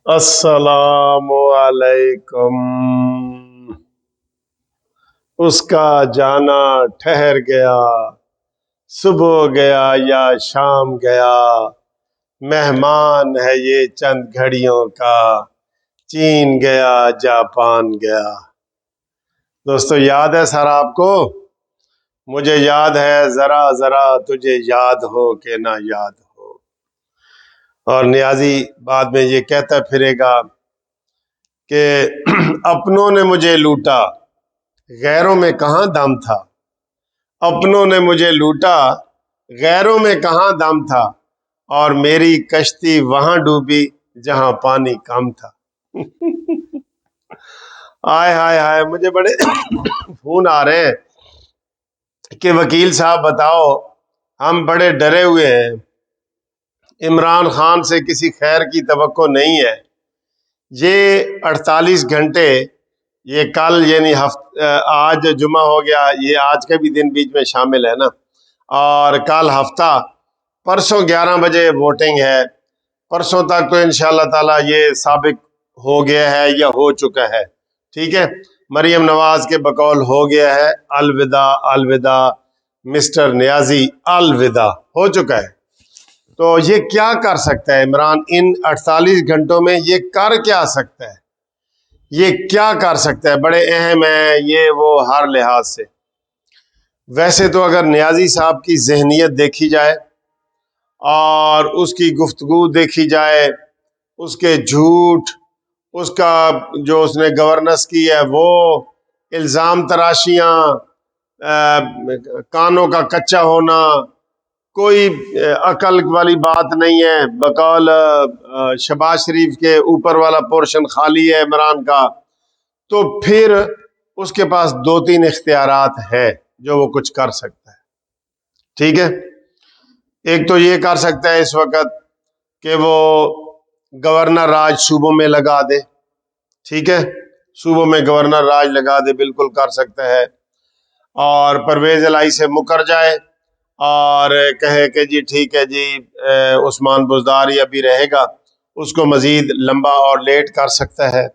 السلام علیکم۔ اس کا جانا ٹھہر گیا، صبح گیا یا شام گیا، مہمان ہے یہ چند گھڑیوں کا، چین گیا جاپان گیا۔ دوستو یاد ہے سر آپ کو؟ مجھے یاد ہے، ذرا ذرا تجھے یاد ہو کہ نہ یاد ہو۔ اور نیازی بعد میں یہ کہتا پھرے گا کہ اپنوں نے مجھے لوٹا، غیروں میں کہاں دم تھا۔ اپنوں نے مجھے لوٹا، غیروں میں کہاں دم تھا، اور میری کشتی وہاں ڈوبی جہاں پانی کم تھا۔ آئے ہائے ہائے، مجھے بڑے فون آ رہے ہیں کہ وکیل صاحب بتاؤ، ہم بڑے ڈرے ہوئے ہیں، عمران خان سے کسی خیر کی توقع نہیں ہے۔ یہ 48 گھنٹے، یہ کل یعنی آج جمعہ ہو گیا، یہ آج کا بھی دن بیچ میں شامل ہے نا، اور کل ہفتہ، پرسوں 11 بجے ووٹنگ ہے۔ پرسوں تک تو انشاءاللہ تعالی یہ سابق ہو گیا ہے یا ہو چکا ہے، ٹھیک ہے۔ مریم نواز کے بقول ہو گیا ہے، الوداع الوداع مسٹر نیازی، الوداع ہو چکا ہے۔ تو یہ کیا کر سکتا ہے عمران ان 48 گھنٹوں میں؟ یہ کر کیا سکتا ہے؟ یہ کیا کر سکتا ہے؟ بڑے اہم ہے یہ وہ ہر لحاظ سے۔ ویسے تو اگر نیازی صاحب کی ذہنیت دیکھی جائے اور اس کی گفتگو دیکھی جائے، اس کے جھوٹ، اس کا جو اس نے گورننس کی ہے وہ الزام تراشیاں، کانوں کا کچا ہونا، کوئی عقل والی بات نہیں ہے۔ بقول شہباز شریف کے اوپر والا پورشن خالی ہے عمران کا، تو پھر اس کے پاس 2-3 اختیارات ہیں جو وہ کچھ کر سکتا ہے، ٹھیک ہے۔ ایک تو یہ کر سکتا ہے اس وقت کہ وہ گورنر راج صوبوں میں لگا دے، ٹھیک ہے، صوبوں میں گورنر راج لگا دے، بالکل کر سکتا ہے۔ اور پرویز الہی سے مکر جائے اور کہے کہ جی ٹھیک ہے جی، عثمان بزدار یا بھی رہے گا، اس کو مزید لمبا اور لیٹ کر سکتا ہے،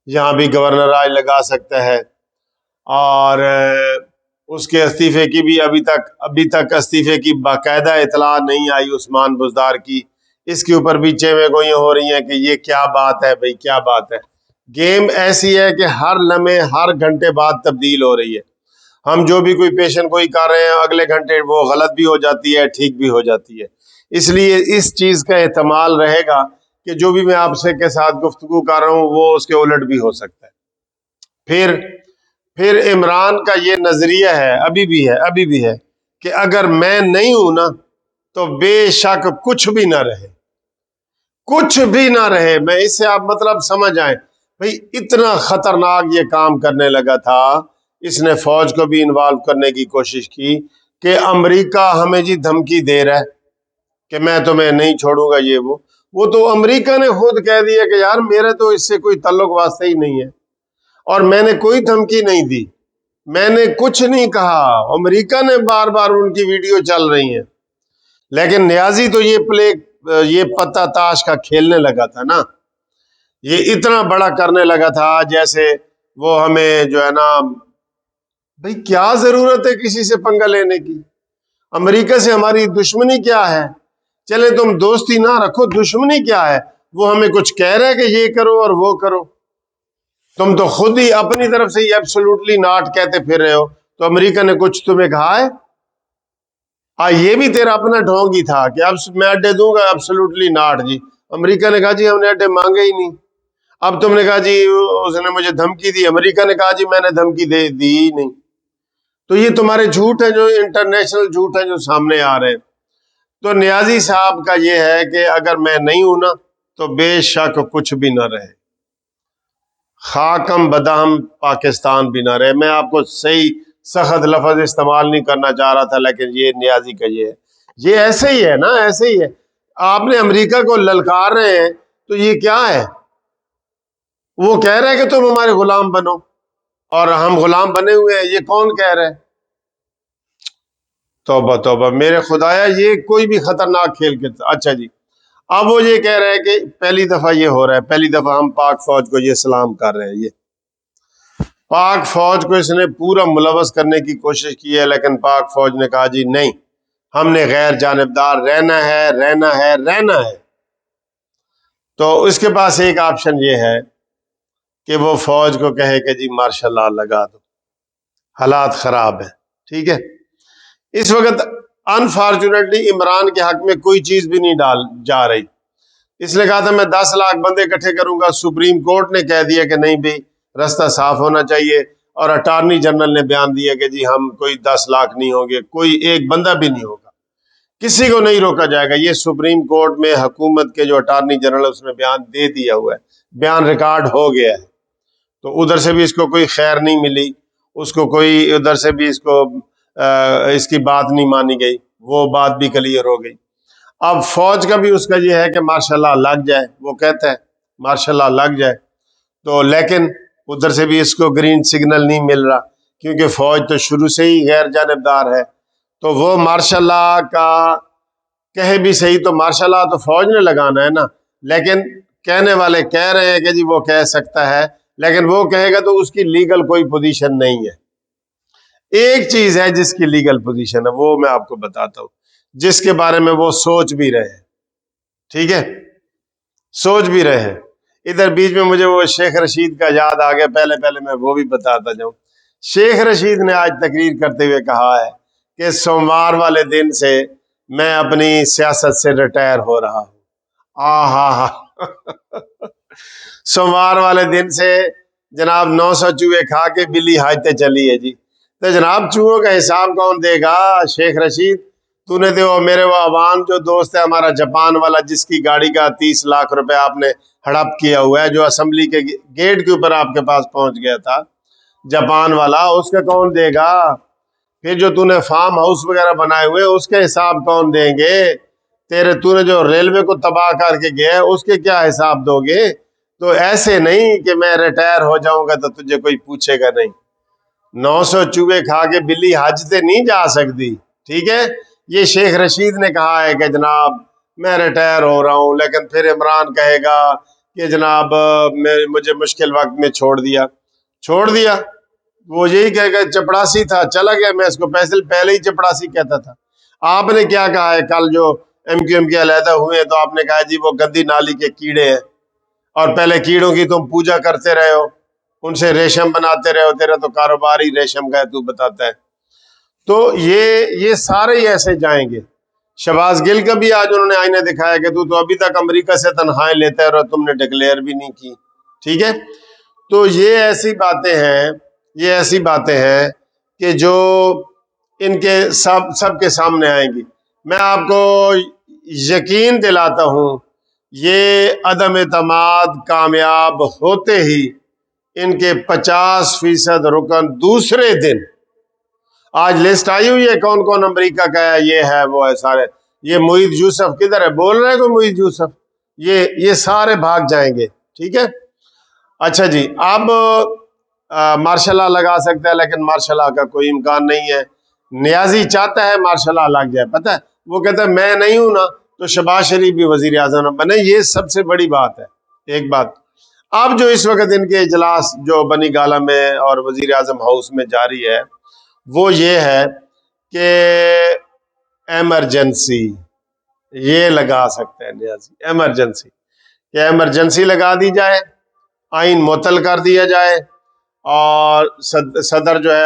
یہاں بھی گورنر راج لگا سکتا ہے۔ اور اس کے استعفے کی بھی ابھی تک استعفے کی باقاعدہ اطلاع نہیں آئی عثمان بزدار کی۔ اس کے اوپر بھی چیویں گوئیاں ہو رہی ہیں کہ یہ کیا بات ہے بھئی، کیا بات ہے۔ گیم ایسی ہے کہ ہر لمحے، ہر گھنٹے بعد تبدیل ہو رہی ہے۔ ہم جو بھی کوئی پیشن گوئی کر رہے ہیں، اگلے گھنٹے وہ غلط بھی ہو جاتی ہے، ٹھیک بھی ہو جاتی ہے۔ اس لیے اس چیز کا احتمال رہے گا کہ جو بھی میں آپ سے کے ساتھ گفتگو کر رہا ہوں وہ اس کے الٹ بھی ہو سکتا ہے۔ پھر عمران کا یہ نظریہ ہے، ابھی بھی ہے کہ اگر میں نہیں ہوں نا تو بے شک کچھ بھی نہ رہے، کچھ بھی نہ رہے۔ میں اس سے آپ مطلب سمجھ آئیں بھئی، اتنا خطرناک یہ کام کرنے لگا تھا۔ اس نے فوج کو بھی انوالو کرنے کی کوشش کی کہ امریکہ ہمیں جی دھمکی دے رہا ہے کہ میں تمہیں نہیں چھوڑوں گا، یہ وہ تو امریکہ نے خود کہہ دیا کہ یار میرے تو اس سے کوئی تعلق واسطہ ہی نہیں ہے، اور میں نے کوئی دھمکی نہیں دی، میں نے کچھ نہیں کہا۔ امریکہ نے بار بار ان کی ویڈیو چل رہی ہیں، لیکن نیازی تو یہ پتہ تاش کا کھیلنے لگا تھا نا، یہ اتنا بڑا کرنے لگا تھا جیسے وہ ہمیں جو ہے نا، بھئی کیا ضرورت ہے کسی سے پنگا لینے کی؟ امریکہ سے ہماری دشمنی کیا ہے؟ چلے تم دوستی نہ رکھو، دشمنی کیا ہے؟ وہ ہمیں کچھ کہہ رہے کہ یہ کرو اور وہ کرو، تم تو خود ہی اپنی طرف سے ایبسولوٹلی ناٹ کہتے پھر رہے ہو، تو امریکہ نے کچھ تمہیں کہا ہے؟ یہ بھی تیرا اپنا ڈھونگ ہی تھا کہ اب میں اڈے دوں گا، ایبسولوٹلی ناٹ جی۔ امریکہ نے کہا جی ہم نے اڈے مانگے ہی نہیں۔ اب تم نے کہا جی اس نے مجھے دھمکی دی، امریکہ نے کہا جی میں نے دھمکی دی ہی نہیں۔ تو یہ تمہارے جھوٹ ہیں جو انٹرنیشنل جھوٹ ہیں جو سامنے آ رہے ہیں۔ تو نیازی صاحب کا یہ ہے کہ اگر میں نہیں ہوں نا تو بے شک کچھ بھی نہ رہے، خاکم بدہم پاکستان بھی نہ رہے۔ میں آپ کو صحیح سخت لفظ استعمال نہیں کرنا چاہ رہا تھا، لیکن یہ نیازی کا یہ ہے، یہ ایسے ہی ہے نا، ایسے ہی ہے۔ آپ نے امریکہ کو للکار رہے ہیں تو یہ کیا ہے؟ وہ کہہ رہے ہیں کہ تم ہمارے غلام بنو اور ہم غلام بنے ہوئے ہیں، یہ کون کہہ رہے ہیں؟ توبہ توبہ میرے خدایا، یہ کوئی بھی خطرناک کھیل کھیلتا۔ اچھا جی، اب وہ یہ کہہ رہے ہیں کہ پہلی دفعہ یہ ہو رہا ہے، پہلی دفعہ ہم پاک فوج کو یہ سلام کر رہے ہیں۔ یہ پاک فوج کو اس نے پورا ملوث کرنے کی کوشش کی ہے، لیکن پاک فوج نے کہا جی نہیں، ہم نے غیر جانبدار رہنا ہے رہنا ہے رہنا ہے۔ تو اس کے پاس ایک آپشن یہ ہے کہ وہ فوج کو کہے کہ جی مارشل لا لگا دو، حالات خراب ہیں، ٹھیک ہے۔ اس وقت انفارچونیٹلی عمران کے حق میں کوئی چیز بھی نہیں ڈال جا رہی۔ اس نے کہا تھا میں 10 لاکھ بندے اکٹھے کروں گا، سپریم کورٹ نے کہہ دیا کہ نہیں بھی رستہ صاف ہونا چاہیے، اور اٹارنی جنرل نے بیان دیا کہ جی ہم کوئی 10 لاکھ نہیں ہوں گے، کوئی ایک بندہ بھی نہیں ہوگا، کسی کو نہیں روکا جائے گا۔ یہ سپریم کورٹ میں حکومت کے جو اٹارنی جنرل ہے اس نے بیان دے دیا ہوا ہے، بیان ریکارڈ ہو گیا ہے۔ تو ادھر سے بھی اس کو کوئی خیر نہیں ملی، اس کو کوئی ادھر سے بھی اس کی بات نہیں مانی گئی، وہ بات بھی کلیئر ہو گئی۔ اب فوج کا بھی اس کا یہ ہے کہ ماشاء اللہ لگ جائے، وہ کہتا ہے ماشاء اللہ لگ جائے، تو لیکن ادھر سے بھی اس کو گرین سگنل نہیں مل رہا، کیونکہ فوج تو شروع سے ہی غیر جانبدار ہے۔ تو وہ ماشاء اللہ کا کہے بھی صحیح، تو ماشاء اللہ تو فوج نے لگانا ہے نا، لیکن کہنے والے کہہ رہے ہیں کہ جی وہ کہہ سکتا ہے، لیکن وہ کہے گا تو اس کی لیگل کوئی پوزیشن نہیں ہے۔ ایک چیز ہے جس کی لیگل پوزیشن ہے، وہ میں آپ کو بتاتا ہوں، جس کے بارے میں وہ سوچ بھی رہے ہیں، ٹھیک ہے، سوچ بھی رہے ہیں۔ ادھر بیچ میں مجھے وہ شیخ رشید کا یاد آ گیا، پہلے میں وہ بھی بتاتا جاؤں۔ شیخ رشید نے آج تقریر کرتے ہوئے کہا ہے کہ سوموار والے دن سے میں اپنی سیاست سے ریٹائر ہو رہا ہوں۔ ہاں سوموار والے دن سے جناب 900 چوہے کھا کے بلی حاجتے چلی ہے جی، تو جناب چوہوں کا حساب کون دے گا؟ شیخ رشید تو نے تو میرے وہ عوام جو دوست ہے ہمارا جاپان والا، جس کی گاڑی کا 30 لاکھ روپے آپ نے ہڑپ کیا ہوا ہے، جو اسمبلی کے گیٹ کے اوپر آپ کے پاس پہنچ گیا تھا، جاپان والا، اس کا کون دے گا؟ پھر جو تو نے فارم ہاؤس وغیرہ بنائے ہوئے اس کے حساب کون دیں گے؟ تو نے جو ریلوے کو تباہ کر کے گیا اس کے کیا حساب دو گے؟ تو ایسے نہیں کہ میں ریٹائر ہو جاؤں گا تو تجھے کوئی پوچھے گا نہیں۔ 900 چوہے کھا کے بلی حج تے نہیں جا سکتی، ٹھیک ہے۔ یہ شیخ رشید نے کہا ہے کہ جناب میں ریٹائر ہو رہا ہوں، لیکن پھر عمران کہے گا کہ جناب مجھے مشکل وقت میں چھوڑ دیا۔ وہ یہی کہے گا چپڑاسی تھا چلا گیا، میں اس کو پہلے ہی چپڑاسی کہتا تھا۔ آپ نے کیا کہا ہے؟ کل جو ایم کے علیحدہ ہوئے تو آپ نے کہا جی وہ گندی نالی کے کیڑے ہیں، اور پہلے کیڑوں کی تم پوجا کرتے رہے ہو، ان سے ریشم بناتے رہے ہو، تیرا تو کاروبار ہی ریشم کا ہے، تو بتاتا ہے۔ تو یہ سارے ہی ایسے جائیں گے۔ شہباز گل کا بھی آج انہوں نے آئینہ دکھایا کہ تو ابھی تک امریکہ سے تنخواہیں لیتا ہے اور تم نے ڈکلیئر بھی نہیں کی، ٹھیک ہے۔ تو یہ ایسی باتیں ہیں کہ جو ان کے سب کے سامنے آئیں گی۔ میں آپ کو یقین دلاتا ہوں یہ عدم اعتماد کامیاب ہوتے ہی ان کے 50% رکن دوسرے دن، آج لسٹ آئی ہوئی ہے کون کون امریکہ کا ہے، یہ ہے وہ ہے سارے، یہ معید یوسف کدھر ہے؟ بول رہے ہیں کوئی معید یوسف؟ یہ سارے بھاگ جائیں گے، ٹھیک ہے۔ اچھا جی، اب مارشل لا لگا سکتا ہے، لیکن مارشل لا کا کوئی امکان نہیں ہے۔ نیازی چاہتا ہے مارشل لا لگ جائے، پتہ ہے وہ کہتا ہے میں نہیں ہوں نا تو شہباز شریف بھی وزیر اعظم بنے، یہ سب سے بڑی بات ہے۔ ایک بات اب جو اس وقت ان کے اجلاس جو بنی گالہ میں اور وزیر اعظم ہاؤس میں جاری ہے، وہ یہ ہے کہ ایمرجنسی یہ لگا سکتے ہیں نیازی، ایمرجنسی لگا دی جائے، آئین معطل کر دیا جائے، اور صدر جو ہے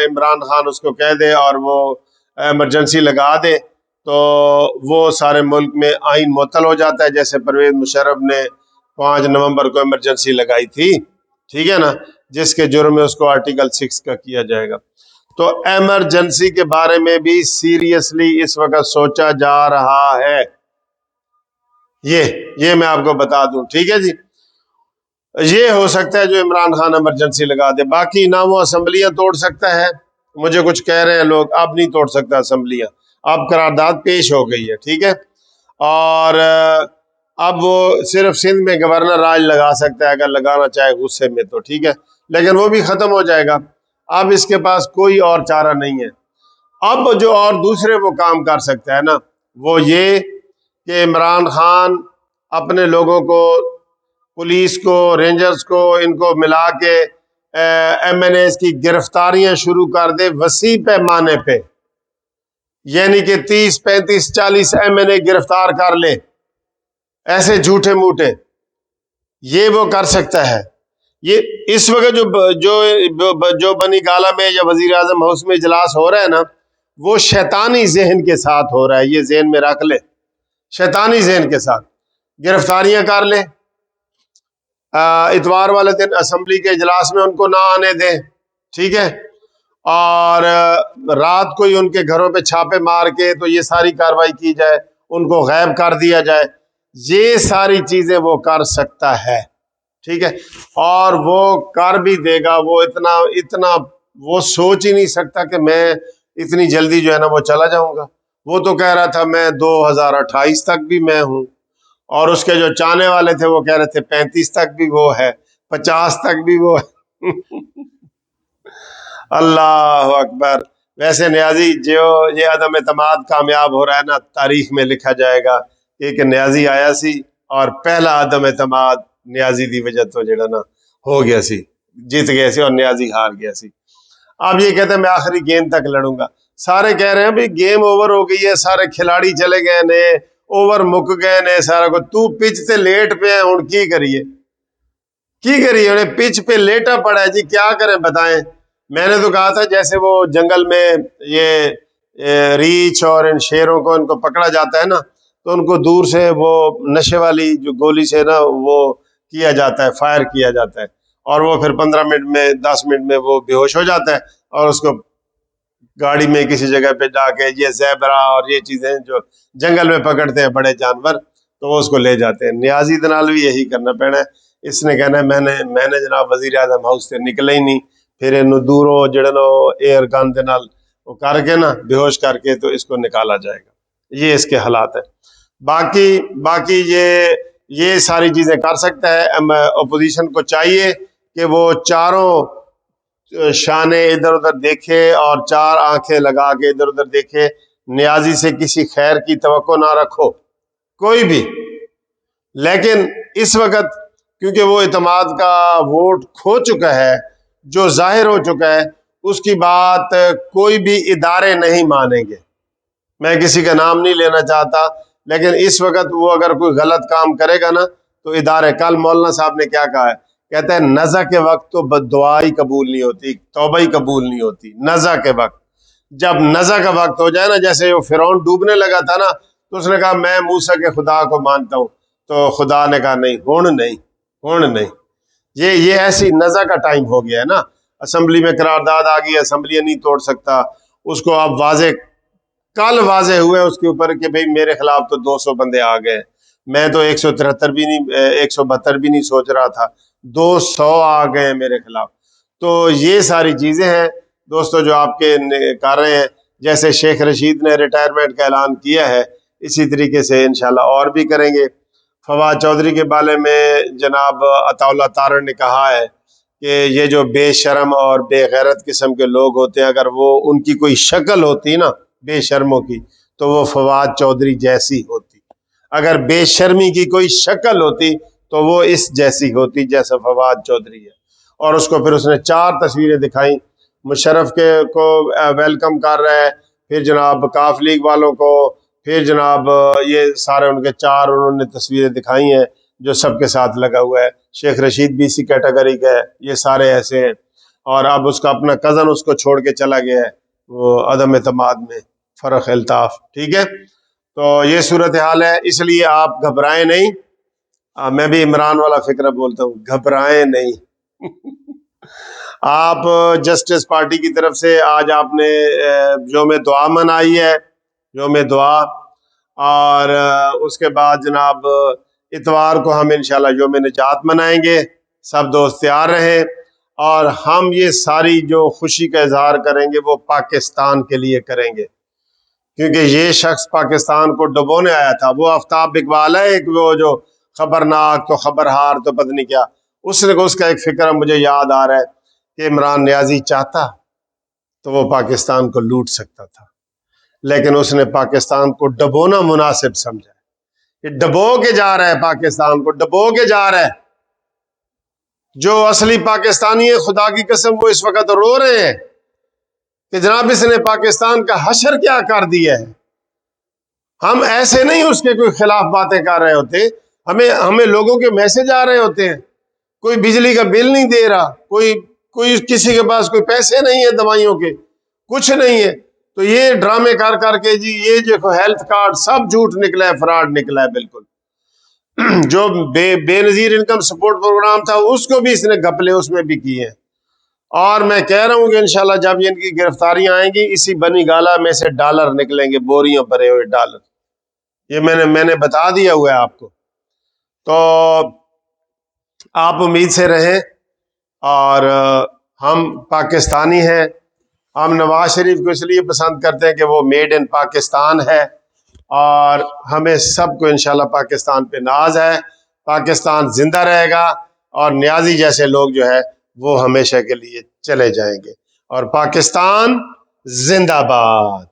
عمران خان اس کو کہہ دے اور وہ ایمرجنسی لگا دے، تو وہ سارے ملک میں آئین معطل ہو جاتا ہے، جیسے پرویز مشرف نے 5 نومبر کو ایمرجنسی لگائی تھی، ٹھیک ہے نا، جس کے جرم میں اس کو آرٹیکل 6 کا کیا جائے گا۔ تو ایمرجنسی کے بارے میں بھی سیریسلی اس وقت سوچا جا رہا ہے، یہ میں آپ کو بتا دوں، ٹھیک ہے جی۔ یہ ہو سکتا ہے جو عمران خان ایمرجنسی لگا دے، باقی نہ وہ اسمبلیاں توڑ سکتا ہے، مجھے کچھ کہہ رہے ہیں لوگ اب نہیں توڑ سکتا اسمبلیاں، اب قرارداد پیش ہو گئی ہے، ٹھیک ہے، اور اب وہ صرف سندھ میں گورنر راج لگا سکتا ہے اگر لگانا چاہے غصے میں تو، ٹھیک ہے، لیکن وہ بھی ختم ہو جائے گا، اب اس کے پاس کوئی اور چارہ نہیں ہے۔ اب جو اور دوسرے وہ کام کر سکتا ہے نا، وہ یہ کہ عمران خان اپنے لوگوں کو، پولیس کو، رینجرز کو، ان کو ملا کے ایم این ایز کی گرفتاریاں شروع کر دے وسیع پیمانے پہ، یعنی کہ 30 35 40 ایم این اے گرفتار کر لے، ایسے جھوٹے موٹے، یہ وہ کر سکتا ہے۔ یہ اس وقت جو بنی گالہ میں یا وزیر اعظم ہاؤس میں اجلاس ہو رہا ہے نا، وہ شیطانی ذہن کے ساتھ ہو رہا ہے، یہ ذہن میں رکھ لے، شیطانی ذہن کے ساتھ گرفتاریاں کر لے، اتوار والے دن اسمبلی کے اجلاس میں ان کو نہ آنے دیں، ٹھیک ہے، اور رات کو ہی ان کے گھروں پہ چھاپے مار کے تو یہ ساری کاروائی کی جائے، ان کو غائب کر دیا جائے، یہ ساری چیزیں وہ کر سکتا ہے، ٹھیک ہے، اور وہ کر بھی دے گا۔ وہ اتنا وہ سوچ ہی نہیں سکتا کہ میں اتنی جلدی جو ہے نا وہ چلا جاؤں گا۔ وہ تو کہہ رہا تھا میں 2028 تک بھی میں ہوں، اور اس کے جو چاہنے والے تھے وہ کہہ رہے تھے 35 تک بھی وہ ہے، 50 تک بھی وہ ہے۔ اللہ اکبر۔ ویسے نیازی جو یہ عدم اعتماد کامیاب ہو رہا ہے نا، تاریخ میں لکھا جائے گا کہ نیازی آیا سی اور پہلا عدم اعتماد نیازی دی وجہ تو جڑا نا ہو گیا سی، جیت گیا سی اور نیازی ہار گیا سی۔ اب یہ کہتے ہیں میں آخری گیند تک لڑوں گا۔ سارے کہہ رہے ہیں بھائی گیم اوور ہو گئی ہے، سارے کھلاڑی چلے گئے نے، اوور مک گئے نے، سارا کو تو پچ تے لیٹ پہ ہیں، ہن کی کریے انہیں پچ پہ لیٹا پڑا ہے جی، کیا کریں بتائیں۔ میں نے تو کہا تھا جیسے وہ جنگل میں یہ ریچھ اور ان شیروں کو ان کو پکڑا جاتا ہے نا، تو ان کو دور سے وہ نشے والی جو گولی سے نا وہ کیا جاتا ہے، فائر کیا جاتا ہے، اور وہ پھر 15 منٹ میں 10 منٹ میں وہ بے ہوش ہو جاتا ہے، اور اس کو گاڑی میں کسی جگہ پہ جا کے یہ زیبرا اور یہ چیزیں جو جنگل میں پکڑتے ہیں بڑے جانور، تو وہ اس کو لے جاتے ہیں۔ نیازی دنال بھی یہی کرنا پینا ہے، اس نے کہنا ہے میں نے جناب وزیر اعظم ہاؤس سے نکلے ہی نہیں، پھر انہوں دوروں جڑے نا ایئر گن دے نال وہ کر کے نا بے ہوش کر کے تو اس کو نکالا جائے گا۔ یہ اس کے حالات ہیں۔ باقی یہ ساری چیزیں کر سکتا ہے۔ اپوزیشن کو چاہیے کہ وہ چاروں شانے ادھر ادھر دیکھے اور 4 آنکھیں لگا کے ادھر ادھر دیکھے، نیازی سے کسی خیر کی توقع نہ رکھو کوئی بھی، لیکن اس وقت کیونکہ وہ اعتماد کا ووٹ کھو چکا ہے، جو ظاہر ہو چکا ہے، اس کی بات کوئی بھی ادارے نہیں مانیں گے۔ میں کسی کا نام نہیں لینا چاہتا، لیکن اس وقت وہ اگر کوئی غلط کام کرے گا نا تو ادارے، کل مولانا صاحب نے کیا کہا ہے، کہتے ہیں نزع کے وقت تو بد دعائی قبول نہیں ہوتی، توبہ ہی قبول نہیں ہوتی۔ نزع کے وقت، جب نزع کا وقت ہو جائے نا، جیسے وہ فرعون ڈوبنے لگا تھا نا، تو اس نے کہا میں موسیٰ کے خدا کو مانتا ہوں، تو خدا نے کہا نہیں، ہون نہیں۔ یہ ایسی نزع کا ٹائم ہو گیا ہے نا، اسمبلی میں قرارداد آ گئی، اسمبلی نہیں توڑ سکتا اس کو۔ اب کل واضح ہوئے اس کے اوپر کہ بھئی میرے خلاف تو 200 بندے آ گئے، میں تو 173 بھی نہیں 172 بھی نہیں سوچ رہا تھا، 200 آ گئے ہیں میرے خلاف۔ تو یہ ساری چیزیں ہیں دوستو جو آپ کے کر رہے ہیں۔ جیسے شیخ رشید نے ریٹائرمنٹ کا اعلان کیا ہے، اسی طریقے سے انشاءاللہ اور بھی کریں گے۔ فواد چودھری کے بارے میں جناب عطا اللہ تارڑ نے کہا ہے کہ یہ جو بے شرم اور بے غیرت قسم کے لوگ ہوتے ہیں، اگر وہ ان کی کوئی شکل ہوتی نا بے شرموں کی، تو وہ فواد چودھری جیسی ہوتی۔ اگر بے شرمی کی کوئی شکل ہوتی تو وہ اس جیسی ہوتی جیسا فواد چودھری ہے۔ اور اس کو پھر اس نے 4 تصویریں دکھائیں، مشرف کو ویلکم کر رہا ہے، پھر جناب کاف لیگ والوں کو، پھر جناب یہ سارے ان کے 4 انہوں نے تصویریں دکھائی ہیں جو سب کے ساتھ لگا ہوا ہے۔ شیخ رشید بھی اسی کیٹیگری کا ہے، یہ سارے ایسے ہیں۔ اور اب اس کا اپنا کزن اس کو چھوڑ کے چلا گیا ہے وہ عدم اعتماد میں، فرق الطاف، ٹھیک ہے۔ تو یہ صورتحال ہے، اس لیے آپ گھبرائیں نہیں۔ میں بھی عمران والا فکرہ بولتا ہوں، گھبرائیں نہیں۔ آپ جسٹس پارٹی کی طرف سے آج آپ نے یوم دعا منائی ہے، یوم دعا، اور اس کے بعد جناب اتوار کو ہم انشاءاللہ یوم نجات منائیں گے۔ سب دوست تیار رہیں، اور ہم یہ ساری جو خوشی کا اظہار کریں گے وہ پاکستان کے لیے کریں گے، کیونکہ یہ شخص پاکستان کو ڈبونے آیا تھا۔ وہ آفتاب اقبال ہے ایک، وہ جو خبرناک تو خبرہار تو پتہ نہیں کیا، اس کا ایک فکر مجھے یاد آ رہا ہے کہ عمران نیازی چاہتا تو وہ پاکستان کو لوٹ سکتا تھا، لیکن اس نے پاکستان کو ڈبونا مناسب سمجھا، یہ ڈبو کے جا رہا ہے پاکستان کو، ڈبو کے جا رہا ہے۔ جو اصلی پاکستانی ہے خدا کی قسم وہ اس وقت رو رہے ہیں کہ جناب اس نے پاکستان کا حشر کیا کر دیا ہے۔ ہم ایسے نہیں اس کے کوئی خلاف باتیں کر رہے ہوتے، ہمیں لوگوں کے میسج آ رہے ہوتے ہیں، کوئی بجلی کا بل نہیں دے رہا، کوئی کسی کے پاس کوئی پیسے نہیں ہے دوائیوں کے، کچھ نہیں ہے، تو یہ ڈرامے کر کے جی یہ جو ہیلتھ کارڈ سب جھوٹ نکلا ہے، فراڈ نکلا ہے بالکل۔ جو بے نظیر انکم سپورٹ پروگرام تھا اس کو بھی اس نے گھپلے اس میں بھی کیے ہیں۔ اور میں کہہ رہا ہوں کہ انشاءاللہ جب ان کی گرفتاریاں آئیں گی اسی بنی گالا میں سے ڈالر نکلیں گے، بوریوں بھرے ہوئے ڈالر، یہ میں نے بتا دیا ہوا ہے آپ کو۔ تو آپ امید سے رہیں، اور ہم پاکستانی ہیں، ہم نواز شریف کو اس لیے پسند کرتے ہیں کہ وہ میڈ ان پاکستان ہے، اور ہمیں سب کو انشاءاللہ پاکستان پہ ناز ہے۔ پاکستان زندہ رہے گا، اور نیازی جیسے لوگ جو ہے وہ ہمیشہ کے لیے چلے جائیں گے، اور پاکستان زندہ باد۔